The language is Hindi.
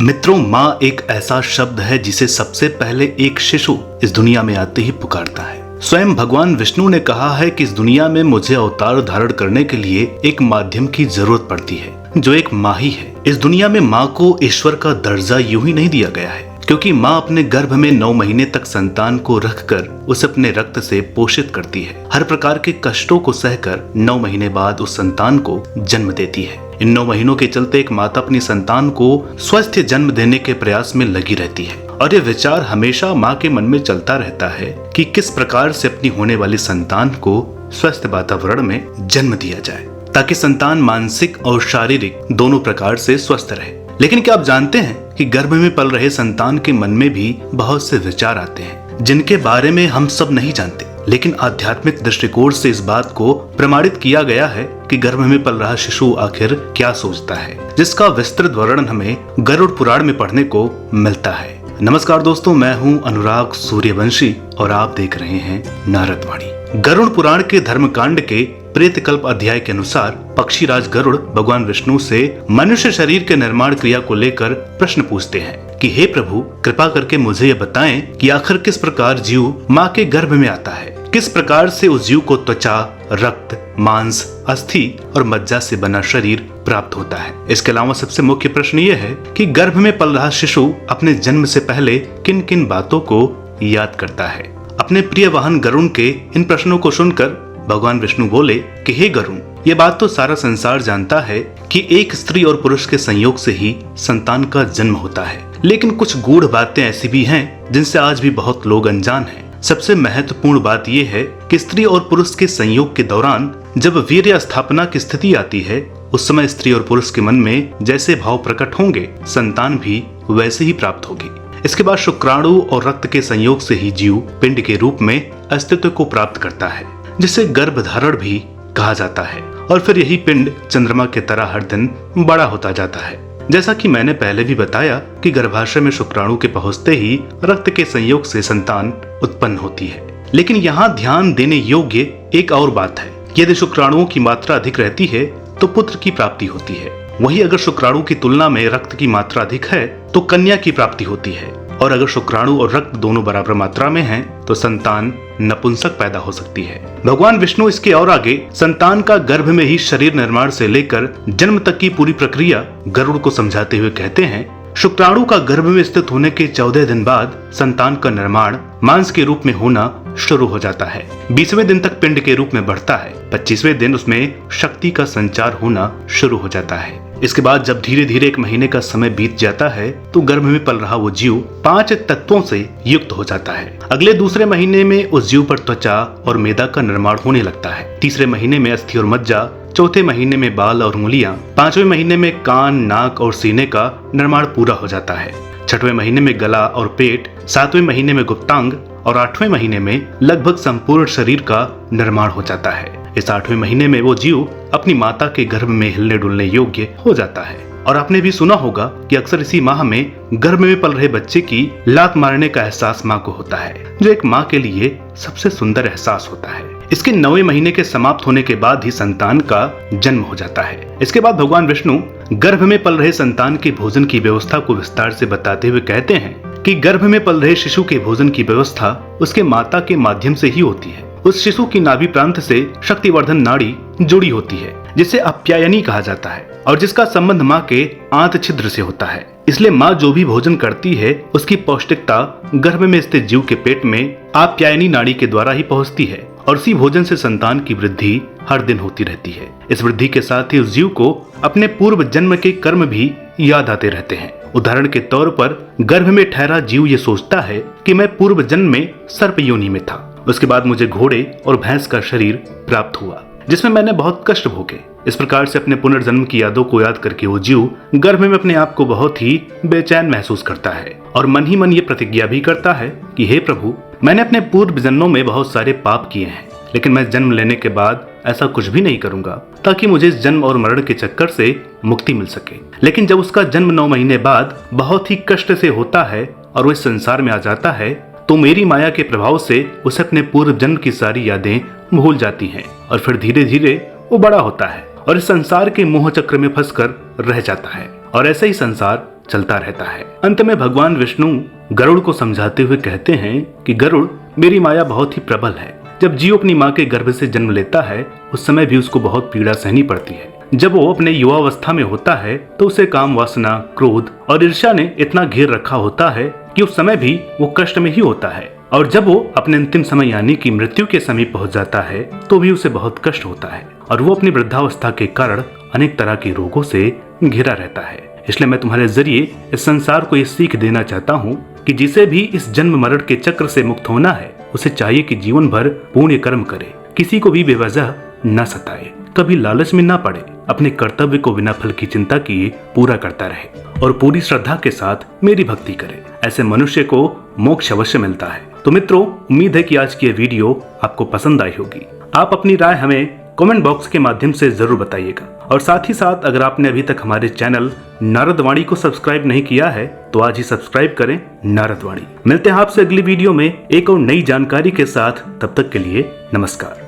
मित्रों, माँ एक ऐसा शब्द है जिसे सबसे पहले एक शिशु इस दुनिया में आते ही पुकारता है। स्वयं भगवान विष्णु ने कहा है कि इस दुनिया में मुझे अवतार धारण करने के लिए एक माध्यम की जरूरत पड़ती है, जो एक माँ ही है। इस दुनिया में माँ को ईश्वर का दर्जा यूं ही नहीं दिया गया है, क्योंकि माँ अपने गर्भ में 9 महीने तक संतान को रखकर उसे अपने रक्त से पोषित करती है। हर प्रकार के कष्टों को सहकर 9 महीने बाद उस संतान को जन्म देती है। इन 9 महीनों के चलते एक माता अपनी संतान को स्वस्थ जन्म देने के प्रयास में लगी रहती है, और ये विचार हमेशा माँ के मन में चलता रहता है कि किस प्रकार से अपनी होने वाली संतान को स्वस्थ वातावरण में जन्म दिया जाए, ताकि संतान मानसिक और शारीरिक दोनों प्रकार से स्वस्थ रहे। लेकिन क्या आप जानते हैं कि गर्भ में पल रहे संतान के मन में भी बहुत से विचार आते हैं, जिनके बारे में हम सब नहीं जानते। लेकिन आध्यात्मिक दृष्टिकोण से इस बात को प्रमाणित किया गया है कि गर्भ में पल रहा शिशु आखिर क्या सोचता है, जिसका विस्तृत वर्णन हमें गरुड़ पुराण में पढ़ने को मिलता है। नमस्कार दोस्तों, मैं हूं अनुराग सूर्यवंशी और आप देख रहे हैं नारद वाणी। गरुड़ पुराण के धर्मकांड के प्रेतकल्प अध्याय के अनुसार पक्षीराज गरुड़ भगवान विष्णु से मनुष्य शरीर के निर्माण क्रिया को लेकर प्रश्न पूछते हैं कि हे प्रभु, कृपा करके मुझे यह बताएं कि आखिर किस प्रकार जीव माँ के गर्भ में आता है, किस प्रकार से उस जीव को त्वचा, रक्त, मांस, अस्थि और मज्जा से बना शरीर प्राप्त होता है। इसके अलावा सबसे मुख्य प्रश्न ये है कि गर्भ में पल रहा शिशु अपने जन्म से पहले किन किन बातों को याद करता है। अपने प्रिय वाहन गरुड़ के इन प्रश्नों को सुनकर भगवान विष्णु बोले कि हे गरुड़, ये बात तो सारा संसार जानता है कि एक स्त्री और पुरुष के संयोग से ही संतान का जन्म होता है, लेकिन कुछ गूढ़ बातें ऐसी भी हैं जिनसे आज भी बहुत लोग अनजान हैं। सबसे महत्वपूर्ण बात यह है कि स्त्री और पुरुष के संयोग के दौरान जब वीर्य स्थापना की स्थिति आती है, उस समय स्त्री और पुरुष के मन में जैसे भाव प्रकट होंगे, संतान भी वैसे ही प्राप्त होगी। इसके बाद शुक्राणु और रक्त के संयोग से ही जीव पिंड के रूप में अस्तित्व को प्राप्त करता है, जिसे गर्भधारण भी कहा जाता है। और फिर यही पिंड चंद्रमा की तरह हर दिन बड़ा होता जाता है। जैसा कि मैंने पहले भी बताया कि गर्भाशय में शुक्राणु के पहुंचते ही रक्त के संयोग से संतान उत्पन्न होती है। लेकिन यहाँ ध्यान देने योग्य एक और बात है, यदि शुक्राणुओं की मात्रा अधिक रहती है तो पुत्र की प्राप्ति होती है। वही अगर शुक्राणु की तुलना में रक्त की मात्रा अधिक है तो कन्या की प्राप्ति होती है। और अगर शुक्राणु और रक्त दोनों बराबर मात्रा में हैं, तो संतान नपुंसक पैदा हो सकती है। भगवान विष्णु इसके और आगे संतान का गर्भ में ही शरीर निर्माण से लेकर जन्म तक की पूरी प्रक्रिया गरुड़ को समझाते हुए कहते हैं, शुक्राणु का गर्भ में स्थित होने के 14 दिन बाद संतान का निर्माण मांस के रूप में होना शुरू हो जाता है। 20वें दिन तक पिंड के रूप में बढ़ता है। 25वें दिन उसमें शक्ति का संचार होना शुरू हो जाता है। इसके बाद जब धीरे धीरे 1 महीने का समय बीत जाता है तो गर्भ में पल रहा वो जीव 5 तत्वों से युक्त हो जाता है। अगले दूसरे महीने में उस जीव पर त्वचा और मेदा का निर्माण होने लगता है। तीसरे महीने में अस्थि और मज्जा, चौथे महीने में बाल और उंगलियां, 5वें महीने में कान, नाक और सीने का निर्माण पूरा हो जाता है। 6वें महीने में गला और पेट, 7वें महीने में गुप्तांग और 8वें महीने में लगभग संपूर्ण शरीर का निर्माण हो जाता है। इस 8वें महीने में वो जीव अपनी माता के गर्भ में हिलने डुलने योग्य हो जाता है। और आपने भी सुना होगा कि अक्सर इसी माह में गर्भ में पल रहे बच्चे की लात मारने का एहसास माँ को होता है, जो एक माँ के लिए सबसे सुंदर एहसास होता है। इसके 9वें महीने के समाप्त होने के बाद ही संतान का जन्म हो जाता है। इसके बाद भगवान विष्णु गर्भ में पल रहे संतान के भोजन की व्यवस्था को विस्तार से बताते हुए कहते हैं कि गर्भ में पल रहे शिशु के भोजन की व्यवस्था उसके माता के माध्यम से ही होती है। उस शिशु की नाभि प्रांत से शक्तिवर्धन नाड़ी जुड़ी होती है, जिसे आप्यायनी कहा जाता है, और जिसका संबंध माँ के आंत छिद्र से होता है। इसलिए माँ जो भी भोजन करती है उसकी पौष्टिकता गर्भ में स्थित जीव के पेट में आप्यायनी नाड़ी के द्वारा ही पहुँचती है, और इसी भोजन से संतान की वृद्धि हर दिन होती रहती है। इस वृद्धि के साथ ही उस जीव को अपने पूर्व जन्म के कर्म भी याद आते रहते हैं। उदाहरण के तौर पर गर्भ में ठहरा जीव ये सोचता है कि मैं पूर्व जन्म में सर्प योनि में था, उसके बाद मुझे घोड़े और भैंस का शरीर प्राप्त हुआ, जिसमें मैंने बहुत कष्ट भोगे। इस प्रकार से अपने पुनर्जन्म की यादों को याद करके वो जीव गर्भ में अपने आप को बहुत ही बेचैन महसूस करता है, और मन ही मन ये प्रतिज्ञा भी करता है कि हे प्रभु, मैंने अपने पूर्व जन्मों में बहुत सारे पाप किए हैं, लेकिन मैं जन्म लेने के बाद ऐसा कुछ भी नहीं करूंगा, ताकि मुझे इस जन्म और मरण के चक्कर से मुक्ति मिल सके। लेकिन जब उसका जन्म 9 महीने बाद बहुत ही कष्ट से होता है और वो इस संसार में आ जाता है, तो मेरी माया के प्रभाव से उसे अपने पूर्व जन्म की सारी यादें भूल जाती हैं, और फिर धीरे धीरे वो बड़ा होता है और इस संसार के मोह चक्र में फंसकर रह जाता है। और ऐसे ही संसार चलता रहता है। अंत में भगवान विष्णु गरुड़ को समझाते हुए कहते हैं कि गरुड़, मेरी माया बहुत ही प्रबल है। जब जीव अपनी माँ के गर्भ से जन्म लेता है उस समय भी उसको बहुत पीड़ा सहनी पड़ती है। जब वो अपने युवावस्था में होता है तो उसे काम वासना, क्रोध और ईर्ष्या ने इतना घेर रखा होता है कि उस समय भी वो कष्ट में ही होता है। और जब वो अपने अंतिम समय यानी कि मृत्यु के समीप पहुंच जाता है तो भी उसे बहुत कष्ट होता है और वो अपनी वृद्धावस्था के कारण अनेक तरह के रोगों से घिरा रहता है। इसलिए मैं तुम्हारे जरिए इस संसार को ये सीख देना चाहता हूँ कि जिसे भी इस जन्म मरण के चक्र से मुक्त होना है उसे चाहिए कि जीवन भर पुण्य कर्म करे, किसी को भी बेवजह न सताए, कभी लालच में न पड़े, अपने कर्तव्य को बिना फल की चिंता किए पूरा करता रहे और पूरी श्रद्धा के साथ मेरी भक्ति करे। ऐसे मनुष्य को मोक्ष अवश्य मिलता है। तो मित्रों, उम्मीद है कि आज की ये वीडियो आपको पसंद आई होगी। आप अपनी राय हमें कमेंट बॉक्स के माध्यम से जरूर बताइएगा और साथ ही साथ अगर आपने अभी तक हमारे चैनल नारद वाणी को सब्सक्राइब नहीं किया है तो आज ही सब्सक्राइब करें नारद वाणी। मिलते हैं आपसे अगली वीडियो में एक और नई जानकारी के साथ। तब तक के लिए नमस्कार।